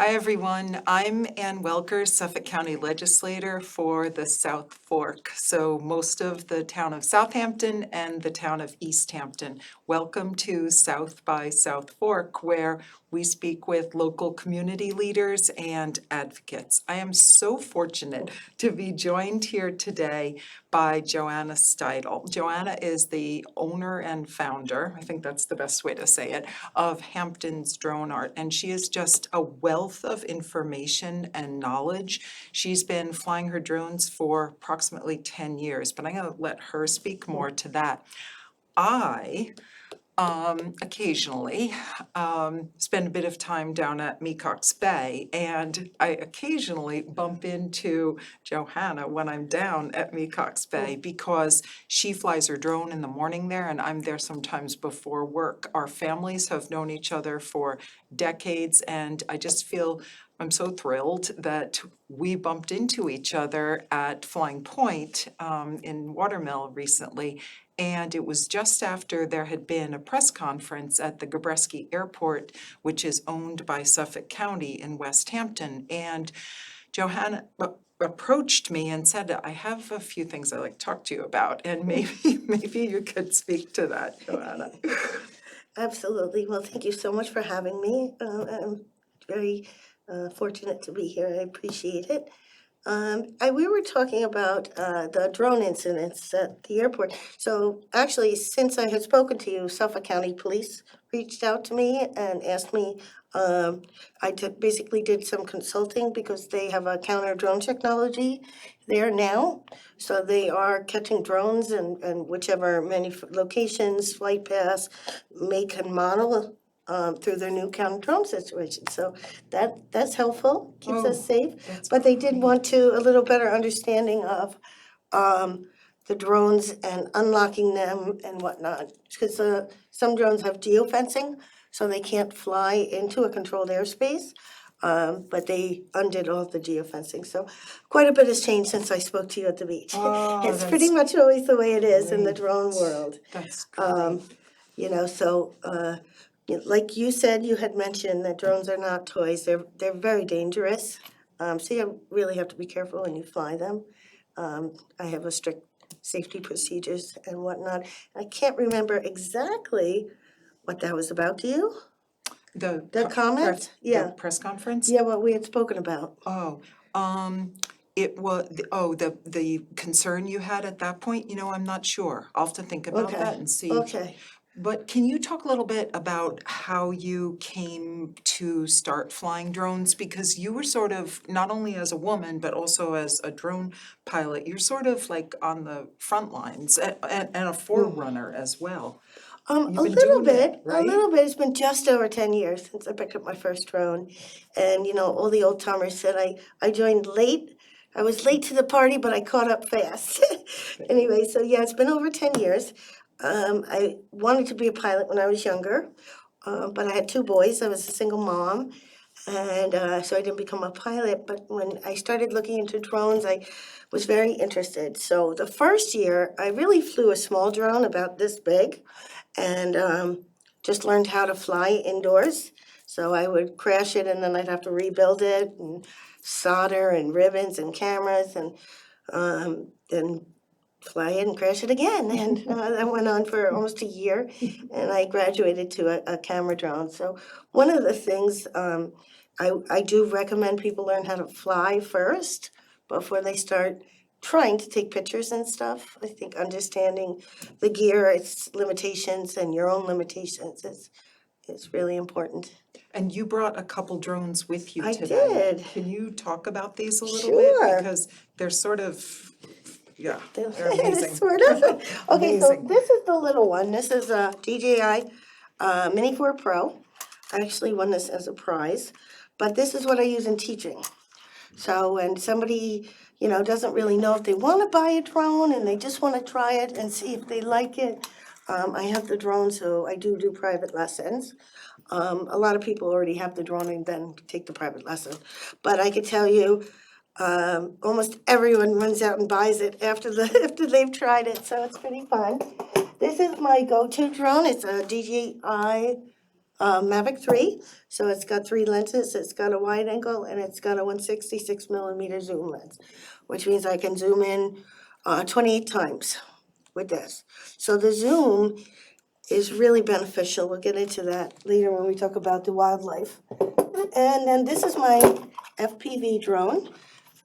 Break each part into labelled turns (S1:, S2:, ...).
S1: Hi, everyone. I'm Ann Welker, Suffolk County Legislator for the South Fork. So most of the town of Southampton and the town of East Hampton. Welcome to South by South Fork, where we speak with local community leaders and advocates. I am so fortunate to be joined here today by Joanna Steidel. Joanna is the owner and founder, I think that's the best way to say it, of Hampton's Drone Art, and she is just a wealth of information and knowledge. She's been flying her drones for approximately 10 years, but I'm going to let her speak more to that. I occasionally spend a bit of time down at Mecox Bay, and I occasionally bump into Johanna when I'm down at Mecox Bay because she flies her drone in the morning there, and I'm there sometimes before work. Our families have known each other for decades, and I just feel I'm so thrilled that we bumped into each other at Flying Point in Watermill recently. And it was just after there had been a press conference at the Gabreski Airport, which is owned by Suffolk County in West Hampton. And Johanna approached me and said, I have a few things I'd like to talk to you about. And maybe you could speak to that, Johanna.
S2: Absolutely. Well, thank you so much for having me. I'm very fortunate to be here. I appreciate it. We were talking about the drone incidents at the airport. So actually, since I had spoken to you, Suffolk County Police reached out to me and asked me. Basically did some consulting because they have a counter drone technology there now. So they are catching drones and whichever locations, flight paths, make and model through their new counter drone situation. So that's helpful, keeps us safe. But they did want a little better understanding of the drones and unlocking them and whatnot. Because some drones have geofencing, so they can't fly into a controlled airspace. But they undid all the geofencing. So quite a bit has changed since I spoke to you at the beach. It's pretty much always the way it is in the drone world.
S1: That's great.
S2: Like you said, you had mentioned that drones are not toys. They're very dangerous. So you really have to be careful when you fly them. I have a strict safety procedures and whatnot. I can't remember exactly what that was about. Do you? The comment?
S1: The press conference?
S2: Yeah, what we had spoken about.
S1: It was, the concern you had at that point, I'm not sure. I'll have to think about that and see.
S2: Okay.
S1: But can you talk a little bit about how you came to start flying drones? Because you were sort of, not only as a woman, but also as a drone pilot, you're sort of like on the front lines and a forerunner as well.
S2: A little bit. It's been just over 10 years since I picked up my first drone. And, all the old timers said I joined late. I was late to the party, but I caught up fast. Anyway, so yeah, it's been over 10 years. I wanted to be a pilot when I was younger, but I had two boys. I was a single mom, and so I didn't become a pilot. But when I started looking into drones, I was very interested. So the first year, I really flew a small drone about this big, and just learned how to fly indoors. So I would crash it, and then I'd have to rebuild it, and solder, and ribbons, and cameras, and then fly it and crash it again. And that went on for almost a year, and I graduated to a camera drone. So one of the things I do recommend people learn how to fly first before they start trying to take pictures and stuff. I think understanding the gear, its limitations, and your own limitations is really important.
S1: And you brought a couple drones with you
S2: I
S1: today.
S2: did.
S1: Can you talk about these a little
S2: Sure.
S1: bit? Because they're sort of, yeah, they're amazing.
S2: Sort of. Okay, so
S1: Amazing.
S2: this is the little one. This is a DJI Mini 4 Pro. I actually won this as a prize, but this is what I use in teaching. So when somebody, doesn't really know if they want to buy a drone and they just want to try it and see if they like it, I have the drone, so I do private lessons. A lot of people already have the drone and then take the private lesson. But I can tell you, almost everyone runs out and buys it after they've tried it, so it's pretty fun. This is my go-to drone. It's a DJI Mavic 3, so it's got 3 lenses. It's got a wide angle and it's got a 166 millimeter zoom lens, which means I can zoom in 28 times with this. So the zoom is really beneficial. We'll get into that later when we talk about the wildlife. And then this is my FPV drone.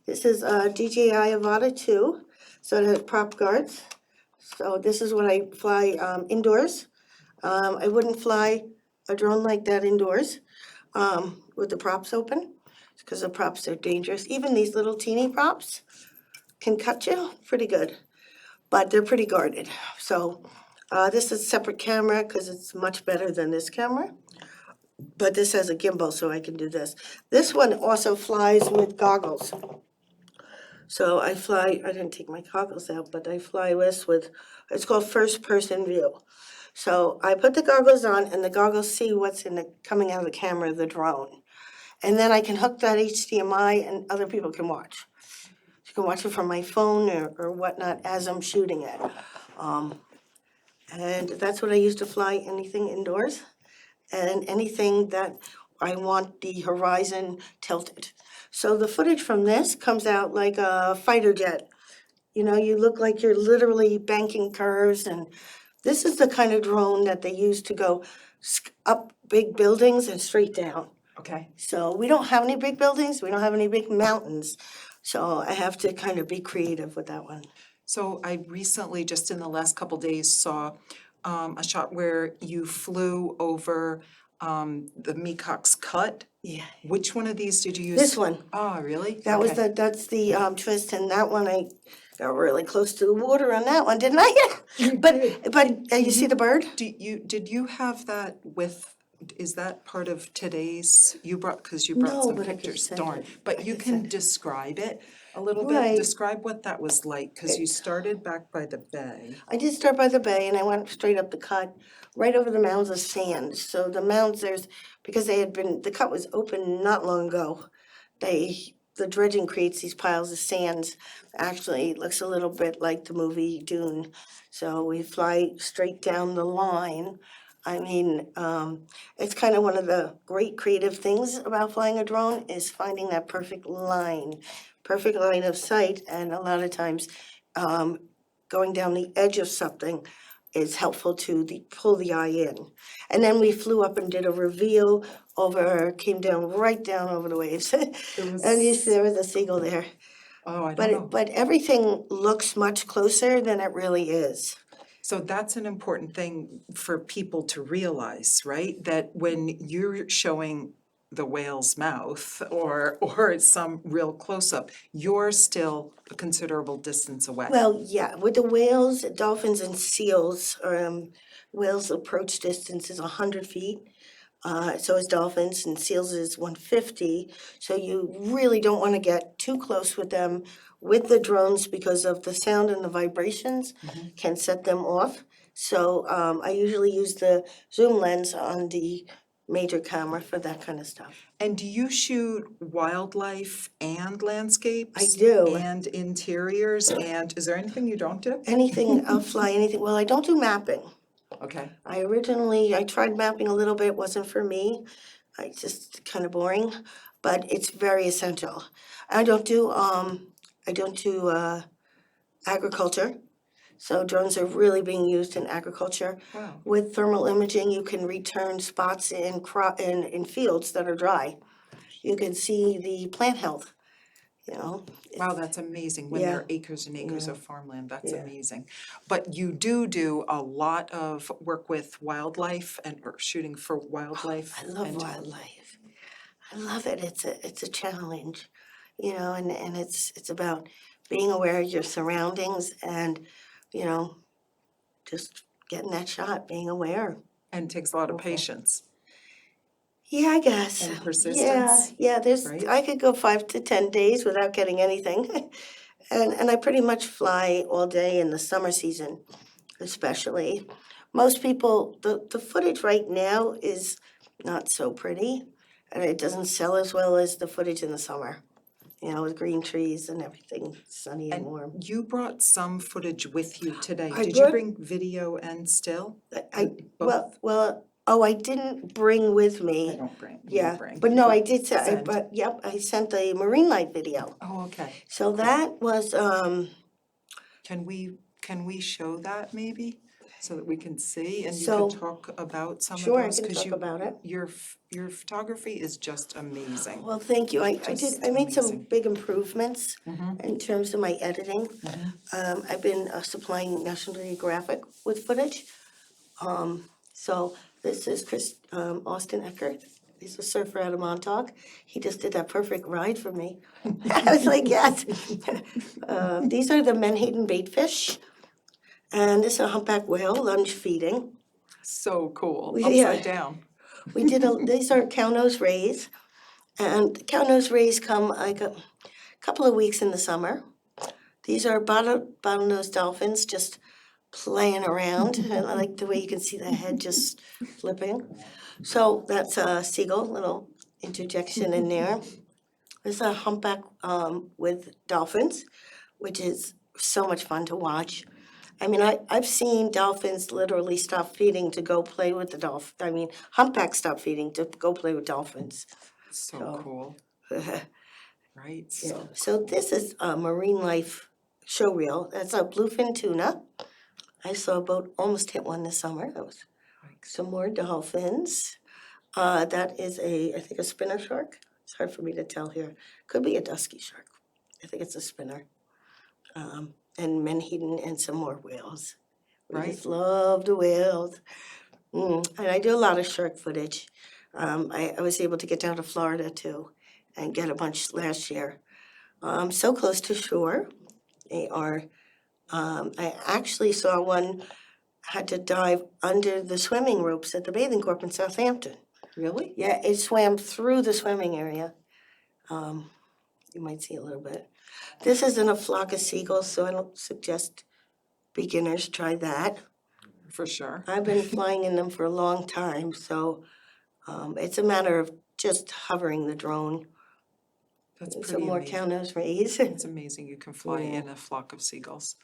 S2: This is a DJI Avata 2, so it has prop guards. So this is what I fly indoors. I wouldn't fly a drone like that indoors with the props open, because the props are dangerous. Even these little teeny props can cut you pretty good, but they're pretty guarded. So this is a separate camera because it's much better than this camera. But this has a gimbal, so I can do this. This one also flies with goggles. So I didn't take my goggles out, but I fly this with, it's called first person view. So I put the goggles on and the goggles see what's coming out of the camera of the drone. And then I can hook that HDMI and other people can watch. You can watch it from my phone or whatnot as I'm shooting it. And that's what I use to fly anything indoors and anything that I want the horizon tilted. So the footage from this comes out like a fighter jet. You know, you look like you're literally banking curves, and this is the kind of drone that they use to go up big buildings and straight down.
S1: Okay.
S2: So we don't have any big buildings, we don't have any big mountains, so I have to kind of be creative with that one.
S1: So I recently, just in the last couple days, saw a shot where you flew over the Mecox Cut.
S2: Yeah.
S1: Which one of these did you use?
S2: This one.
S1: Oh, really?
S2: That's the twist, and that one I got really close to the water on that one, didn't I? But you see the bird?
S1: Did you have that with, is that part of today's, because you
S2: No,
S1: brought some
S2: but I can
S1: pictures,
S2: send
S1: darn.
S2: it.
S1: But
S2: I
S1: you
S2: can
S1: can
S2: send it.
S1: describe it a little
S2: Right.
S1: bit, describe what that was like, because you started back by the bay.
S2: I did start by the bay and I went straight up the cut, right over the mounds of sand. So the mounds, because the cut was open not long ago. The dredging creates these piles of sands. Actually, it looks a little bit like the movie Dune. So we fly straight down the line. I mean, it's kind of one of the great creative things about flying a drone is finding that perfect line of sight. And a lot of times, going down the edge of something is helpful to pull the eye in. And then we flew up and did a reveal came down right down over the waves. And there was a seagull there.
S1: Oh, I don't know.
S2: But everything looks much closer than it really is.
S1: So that's an important thing for people to realize, right? That when you're showing the whale's mouth or some real close-up, you're still a considerable distance away.
S2: Well, yeah, with the whales, dolphins, and seals, whales' approach distance is 100 feet. So is dolphins, and seals is 150. So you really don't want to get too close with them with the drones because of the sound and the vibrations can set them off. So I usually use the zoom lens on the major camera for that kind of stuff.
S1: And do you shoot wildlife and landscapes?
S2: I do.
S1: And interiors, and is there anything you don't do?
S2: Anything, I'll fly anything. Well, I don't do mapping.
S1: Okay.
S2: I tried mapping a little bit, wasn't for me. It's just kind of boring, but it's very essential. I don't do agriculture. So drones are really being used in agriculture.
S1: Wow.
S2: With thermal imaging, you can return spots in fields that are dry. You can see the plant health, you know.
S1: Wow, that's amazing. When there are acres and acres of farmland, that's
S2: Yeah.
S1: amazing. But you do a lot of work with wildlife or shooting for wildlife.
S2: I love wildlife. I love it. It's a challenge, you know, and it's about being aware of your surroundings and, you know, just getting that shot, being aware.
S1: And it takes a lot of patience.
S2: Yeah, I guess.
S1: And persistence.
S2: Yeah,
S1: right?
S2: I could go 5 to 10 days without getting anything. And I pretty much fly all day in the summer season, especially. Most people, the footage right now is not so pretty, and it doesn't sell as well as the footage in the summer, you know, with green trees and everything sunny and warm.
S1: You brought some footage with you today.
S2: I
S1: Did you
S2: brought-
S1: bring video and still?
S2: Well, Oh, I didn't bring with
S1: I
S2: me.
S1: don't bring,
S2: Yeah,
S1: you bring.
S2: but no, I did
S1: Send.
S2: I sent the marine life video.
S1: Oh, okay.
S2: So that was,
S1: Can we show that maybe, so that we can see and you
S2: So-
S1: can talk about some of
S2: sure, I
S1: those?
S2: can
S1: 'Cause
S2: talk
S1: you-
S2: about it.
S1: Your photography is just amazing.
S2: Well, thank you. I
S1: Just
S2: made some
S1: amazing.
S2: big improvements in terms of my editing.
S1: Mm-hmm.
S2: I've been supplying National Geographic with footage. So this is Austin Eckert. He's a surfer out of Montauk. He just did that perfect ride for me. I was like, yes. These are the Menhaden baitfish. And this is a humpback whale, lunge feeding.
S1: So cool,
S2: Yeah.
S1: upside down.
S2: These are cow-nose rays. And cow-nose rays come like a couple of weeks in the summer. These are bottlenose dolphins just playing around. I like the way you can see the head just flipping. So that's a seagull, little interjection in there. This is a humpback with dolphins, which is so much fun to watch. I mean, I've seen dolphins literally stop feeding to go play with the dolphin. I mean, humpbacks stop feeding to go play with dolphins.
S1: So cool, right?
S2: Yeah. So this is a marine life show reel. That's a bluefin tuna. I saw a boat almost hit one this summer. That was some more dolphins. That is I think a spinner shark. It's hard for me to tell here. Could be a dusky shark. I think it's a spinner. And menhaden and some more whales. We
S1: Right.
S2: just love the whales. And I do a lot of shark footage. I was able to get down to Florida too and get a bunch last year. So close to shore. They are, I actually saw one had to dive under the swimming ropes at the bathing corp in Southampton.
S1: Really?
S2: Yeah, it swam through the swimming area. You might see a little bit. This isn't a flock of seagulls, so I don't suggest beginners try that.
S1: For sure.
S2: I've been flying in them for a long time, so it's a matter of just hovering the drone.
S1: That's
S2: Some
S1: pretty
S2: more
S1: amazing.
S2: cow-nose rays.
S1: It's amazing you can fly
S2: Yeah.
S1: in a flock of seagulls.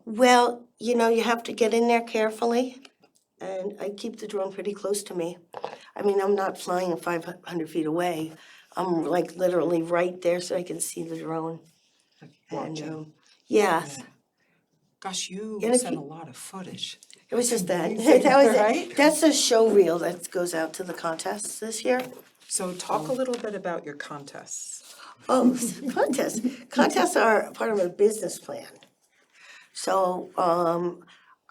S2: Well, you have to get in there carefully, and I keep the drone pretty close to me. I mean, I'm not flying 500 feet away. I'm like literally right there so I can see the drone.
S1: Like
S2: And
S1: watching.
S2: yeah,
S1: Gosh, you
S2: And if
S1: sent
S2: you-
S1: a lot of footage.
S2: it was just that.
S1: Amazing,
S2: That was
S1: right?
S2: it. That's the show reel that goes out to the contests this year.
S1: So talk a little bit about your contests.
S2: Oh, contests. Contests are part of a business plan. So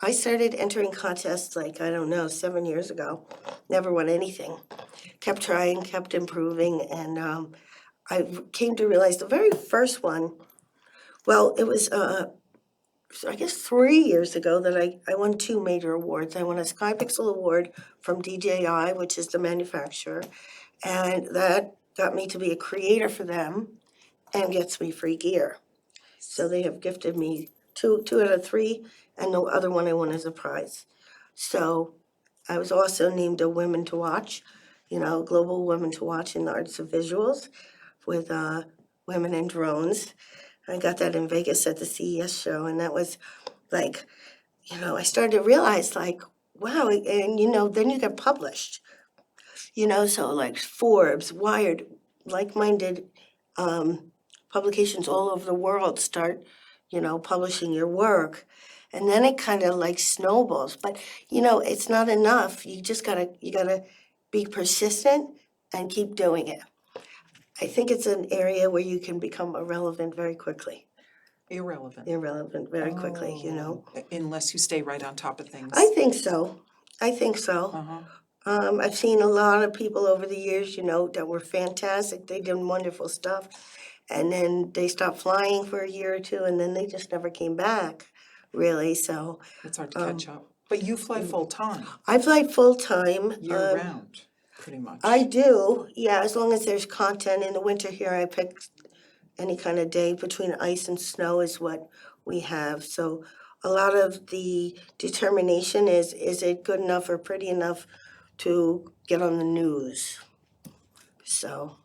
S2: I started entering contests like, I don't know, 7 years ago. Never won anything. Kept trying, kept improving, and I came to realize the very first one, well, it was, I guess 3 years ago that I won 2 major awards. I won a Sky Pixel Award from DJI, which is the manufacturer, and that got me to be a creator for them and gets me free gear. So they have gifted me two out of 3, and the other one I won as a prize. So I was also named a Women to Watch, Global Women to Watch in the Arts of Visuals with women in drones. I got that in Vegas at the CES show, and that was like, I started to realize like, wow, and then you get published. So like Forbes, Wired, like-minded publications all over the world start, publishing your work. And then it kind of like snowballs. But, it's not enough. You gotta be persistent and keep doing it. I think it's an area where you can become irrelevant very quickly.
S1: Irrelevant. Unless you stay right on top of things.
S2: I think so.
S1: Uh-huh.
S2: I've seen a lot of people over the years, that were fantastic. They did wonderful stuff. And then they stopped flying for a year or two, and then they just never came back, really. So
S1: It's hard to catch up. But you fly full-time,
S2: I fly full-time.
S1: year-round, pretty much.
S2: I do, yeah, as long as there's content. In the winter here, I pick any kind of day between ice and snow is what we have. So a lot of the determination is it good enough or pretty enough to get on the news? So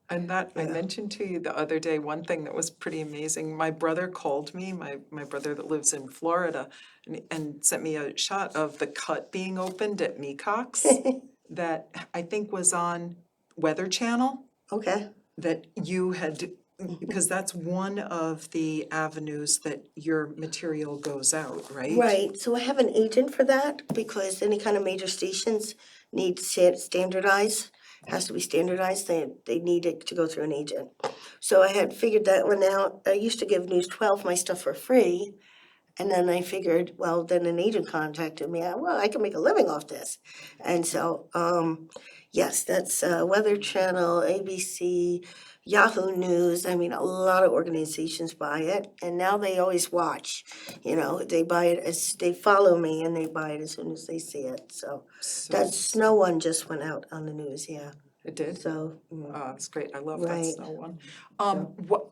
S1: And that, I
S2: Yeah.
S1: mentioned to you the other day, one thing that was pretty amazing, my brother called me, my brother that lives in Florida, and sent me a shot of the cut being opened at Mecox that I think was on Weather Channel,
S2: Okay.
S1: that you had, because that's one of the avenues that your material goes out, right?
S2: Right, so I have an agent for that because any kind of major stations need standardized, has to be standardized, they need it to go through an agent. So I had figured that one out. I used to give News 12 my stuff for free, and then I figured, well, then an agent contacted me, well, I can make a living off this. And so, yes, that's Weather Channel, ABC, Yahoo News. I mean, a lot of organizations buy it, and now they always watch. They buy it as they follow me, and they buy it as soon as they see it. So
S1: So,
S2: that snow one just went out on the news, yeah.
S1: it did?
S2: So,
S1: It's great, I love that
S2: Right.
S1: snow one.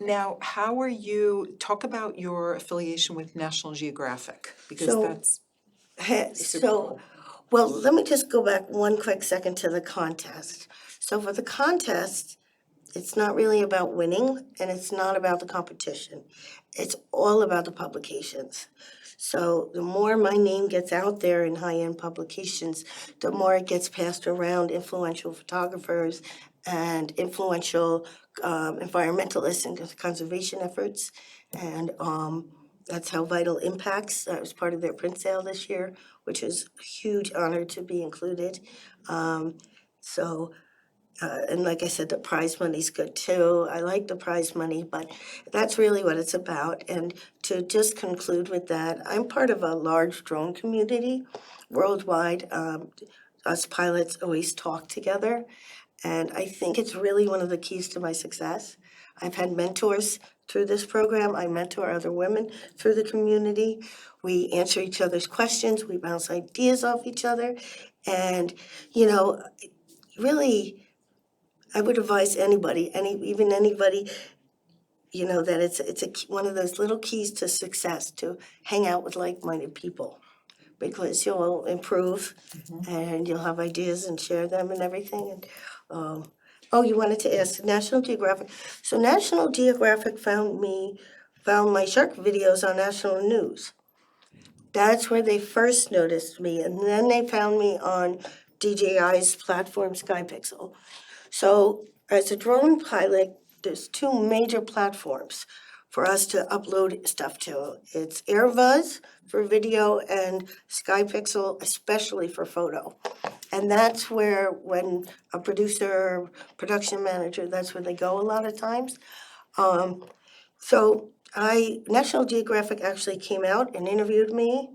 S1: Now, how are you, talk about your affiliation with National Geographic, because
S2: So-
S1: that's super
S2: so,
S1: cool.
S2: well, let me just go back one quick second to the contest. So for the contest, it's not really about winning and it's not about the competition. It's all about the publications. So the more my name gets out there in high-end publications, the more it gets passed around influential photographers and influential environmentalists and conservation efforts. And that's how Vital Impacts, I was part of their print sale this year, which is a huge honor to be included. So and like I said, the prize money's good too. I like the prize money, but that's really what it's about. And to just conclude with that, I'm part of a large drone community worldwide. Us pilots always talk together, and I think it's really one of the keys to my success. I've had mentors through this program. I mentor other women through the community. We answer each other's questions. We bounce ideas off each other. And, really, I would advise anybody, even anybody, that it's one of those little keys to success to hang out with like-minded people, because you'll improve and you'll have ideas and share them and everything. And you wanted to ask National Geographic. So National Geographic found my shark videos on national news. That's where they first noticed me, and then they found me on DJI's platform SkyPixel. So as a drone pilot, there's two major platforms for us to upload stuff to. It's AirVuz for video and SkyPixel especially for photo. And that's where, when a producer, production manager, that's where they go a lot of times. National Geographic actually came out and interviewed me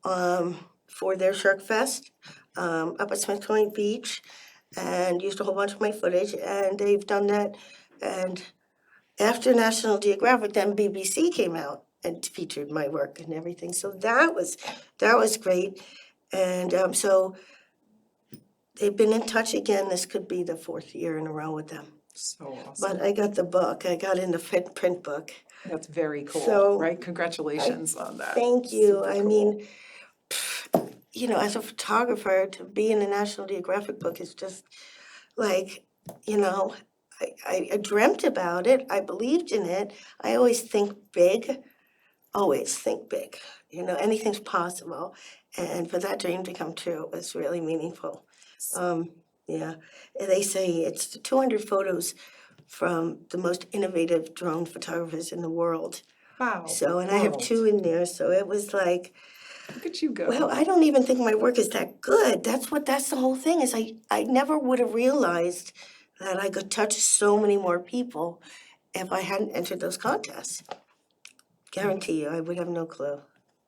S2: for their Shark Fest up at Smith Point Beach, and used a whole bunch of my footage, and they've done that. And after National Geographic, then BBC came out and featured my work and everything. So that was great. And so they've been in touch again. This could be the fourth year in a row with them.
S1: So awesome.
S2: But I got the book. I got in the print book.
S1: That's very cool,
S2: So,
S1: right? Congratulations on that.
S2: Thank you.
S1: Super
S2: I
S1: cool.
S2: mean, as a photographer, to be in a National Geographic book is just like, I dreamt about it. I believed in it. I always think big. Always think big. Anything's possible. And for that dream to come true was really meaningful. Yeah. And they say it's 200 photos from the most innovative drone photographers in the world.
S1: Wow.
S2: So, and I have two in there, so it was like,
S1: Look at you go.
S2: well, I don't even think my work is that good. That's the whole thing is I never would have realized that I could touch so many more people if I hadn't entered those contests. Guarantee you, I would have no clue.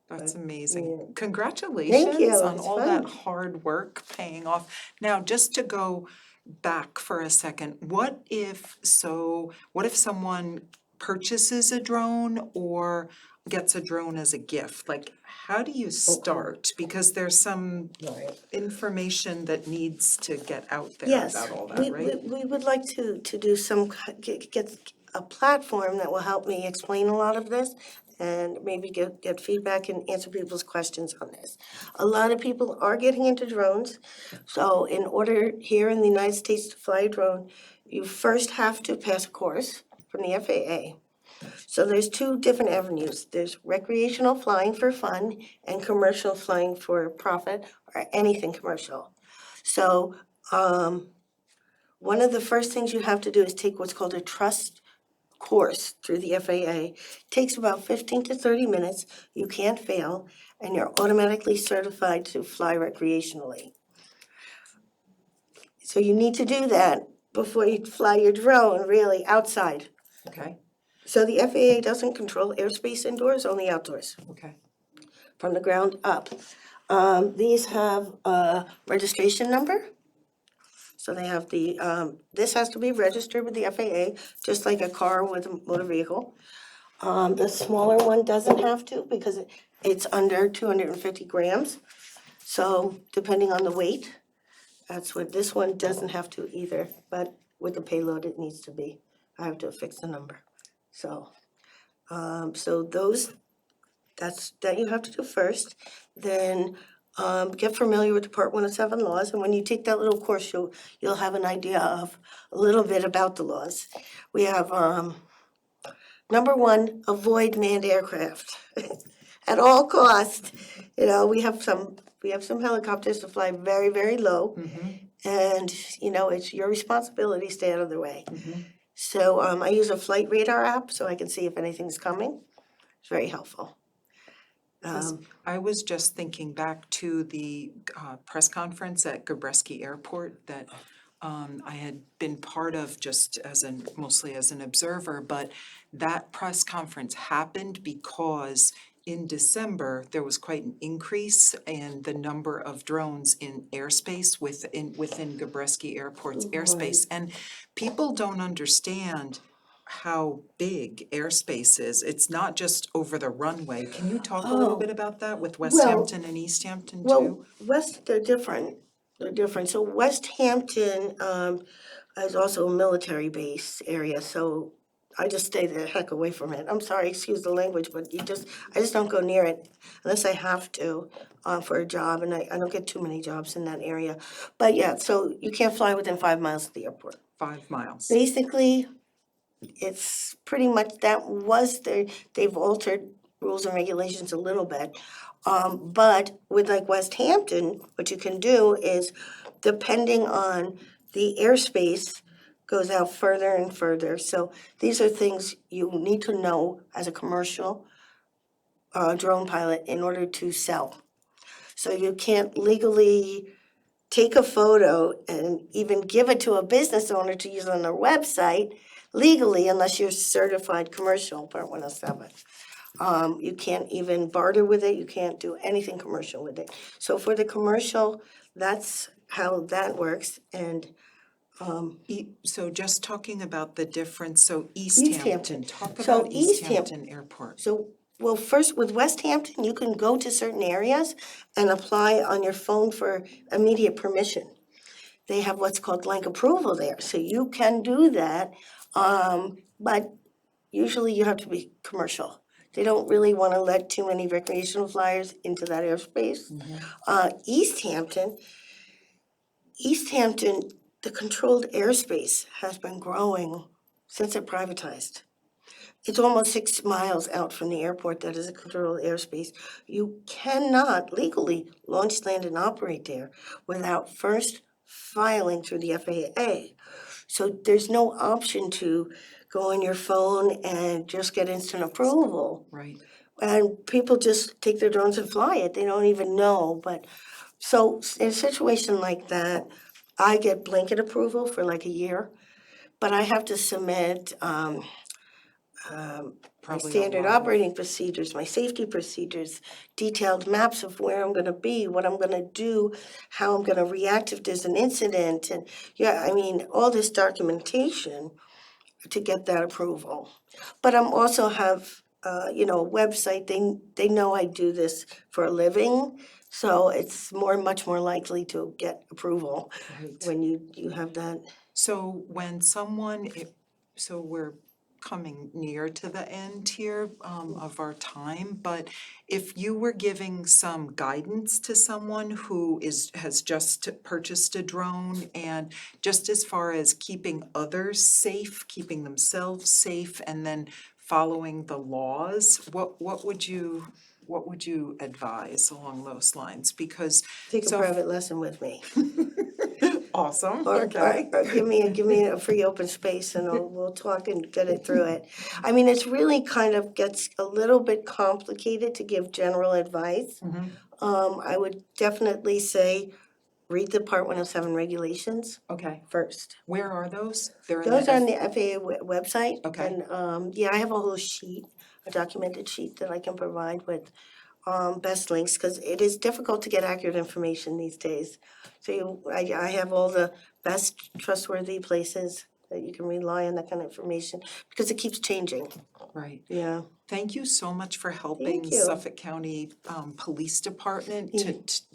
S1: That's
S2: Yeah.
S1: amazing. Congratulations on
S2: It's
S1: all
S2: fun.
S1: that hard work paying off. Now, just to go back for a second, what if someone purchases a drone or gets a drone as a gift? Like, how do you start? Because there's some
S2: Right.
S1: information that needs to get out there
S2: Yes,
S1: about all that, right?
S2: we would like to do get a platform that will help me explain a lot of this and maybe get feedback and answer people's questions on this. A lot of people are getting into drones, so in order here in the United States to fly a drone, you first have to pass a course from the FAA. So there's two different avenues. There's recreational flying for fun and commercial flying for profit or anything commercial. So one of the first things you have to do is take what's called a trust course through the FAA. Takes about 15 to 30 minutes. You can't fail, and you're automatically certified to fly recreationally. So you need to do that before you fly your drone, really, outside.
S1: Okay,
S2: So the FAA doesn't control airspace indoors, only outdoors,
S1: okay,
S2: from the ground up. These have a registration number. So they have this has to be registered with the FAA, just like a car with a motor vehicle. The smaller one doesn't have to because it's under 250 grams. So depending on the weight, that's what this one doesn't have to either, but with the payload it needs to be. I have to fix the number. So that you have to do first. Then get familiar with the Part 107 laws, and when you take that little course, you'll have an idea of a little bit about the laws. We have number one, avoid manned aircraft at all costs. You know, we have some helicopters to fly very, very low, and you know it's your responsibility to stay out of their way. So I use a flight radar app so I can see if anything's coming. It's very helpful.
S1: 'Cause I was just thinking back to the press conference at Gabreski Airport that I had been part of just mostly as an observer, but that press conference happened because in December, there was quite an increase in the number of drones in airspace within Gabreski Airport's airspace. And people don't understand how big airspace is. It's not just over the runway. Can you talk a little bit about that with West Hampton and East Hampton too?
S2: Well, they're different. They're different. So West Hampton is also a military base area, so I just stay the heck away from it. I'm sorry, excuse the language, but I just don't go near it unless I have to for a job, and I don't get too many jobs in that area. But yeah, so you can't fly within 5 miles of the airport.
S1: 5 miles.
S2: Basically, it's pretty much they've altered rules and regulations a little bit. But with like West Hampton, what you can do is, depending on the airspace, goes out further and further. So these are things you need to know as a commercial drone pilot in order to sell. So you can't legally take a photo and even give it to a business owner to use on their website legally unless you're certified commercial, Part 107. You can't even barter with it, you can't do anything commercial with it. So for the commercial, that's how that works, and
S1: So just talking about the difference, so
S2: East
S1: East Hampton,
S2: Hampton.
S1: talk
S2: So
S1: about East
S2: East
S1: Hampton Airport.
S2: so, well, first with West Hampton, you can go to certain areas and apply on your phone for immediate permission. They have what's called blank approval there, so you can do that, but usually you have to be commercial. They don't really want to let too many recreational flyers into that airspace. East Hampton, the controlled airspace has been growing since it privatized. It's almost 6 miles out from the airport that is a controlled airspace. You cannot legally launch, land, and operate there without first filing through the FAA. So there's no option to go on your phone and just get instant approval.
S1: Right.
S2: And people just take their drones and fly it. They don't even know. But so in a situation like that, I get blanket approval for like a year, but I have to submit my
S1: Probably a
S2: standard
S1: lot of-
S2: operating procedures, my safety procedures, detailed maps of where I'm gonna be, what I'm gonna do, how I'm gonna react if there's an incident, and all this documentation to get that approval. But I'm also have, a website, they know I do this for a living, so it's much more likely to get approval
S1: Right.
S2: when you have that.
S1: So when so we're coming near to the end here of our time, but if you were giving some guidance to someone who has just purchased a drone, and just as far as keeping others safe, keeping themselves safe, and then following the laws, what would you advise along those lines? Because
S2: Take a
S1: so
S2: private lesson with me.
S1: awesome,
S2: Or
S1: okay.
S2: give me a free open space and we'll talk and get it through it. I mean, it's really kind of gets a little bit complicated to give general advice. I would definitely say, read the Part 107 regulations
S1: Okay,
S2: first.
S1: where are those? They're in
S2: Those
S1: the
S2: are on the FAA website.
S1: Okay.
S2: And, yeah, I have a whole sheet, a documented sheet that I can provide with best links, because it is difficult to get accurate information these days. So I have all the best trustworthy places that you can rely on that kind of information, because it keeps changing.
S1: Right.
S2: Yeah.
S1: Thank you so much for helping
S2: Thank you.
S1: Suffolk County Police Department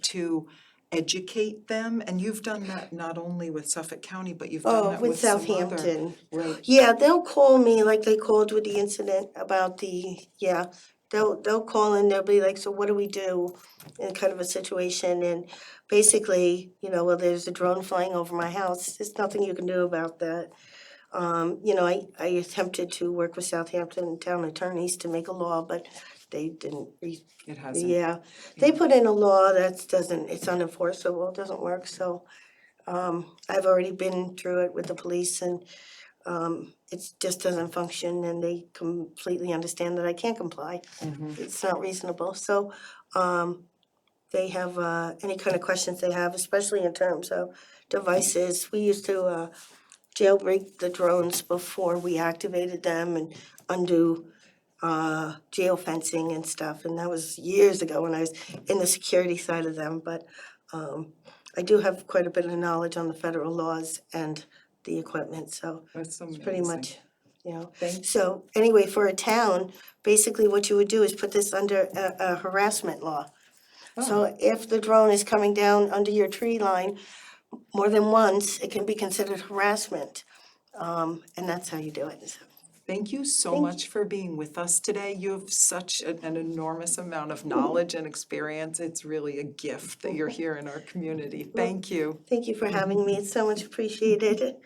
S1: to educate them. And you've done that not only with Suffolk County, but you've done that
S2: With
S1: with some other.
S2: Southampton.
S1: Right.
S2: Yeah, they'll call me like they called with the incident about they'll call and they'll be like, so what do we do in kind of a situation? And basically, well, there's a drone flying over my house. There's nothing you can do about that. I attempted to work with Southampton town attorneys to make a law, but they didn't.
S1: It hasn't.
S2: Yeah, they put in a law it's unenforceable, it doesn't work, so. I've already been through it with the police and it just doesn't function and they completely understand that I can't comply. It's not reasonable, so they have any kind of questions they have, especially in terms of devices. We used to jailbreak the drones before we activated them and undo geofencing and stuff, and that was years ago when I was in the security side of them, but I do have quite a bit of knowledge on the federal laws and the equipment, so
S1: That's
S2: it's pretty
S1: amazing.
S2: much.
S1: Thank
S2: So anyway, for a town, basically what you would do is put this under a harassment law. So if the drone is coming down under your tree line more than once, it can be considered harassment. And that's how you do it, so.
S1: Thank you so
S2: Thank
S1: much for being with us today. You have such an enormous amount of knowledge and experience. It's really a gift that you're here in our community. Thank you.
S2: Thank you for having me, it's so much appreciated.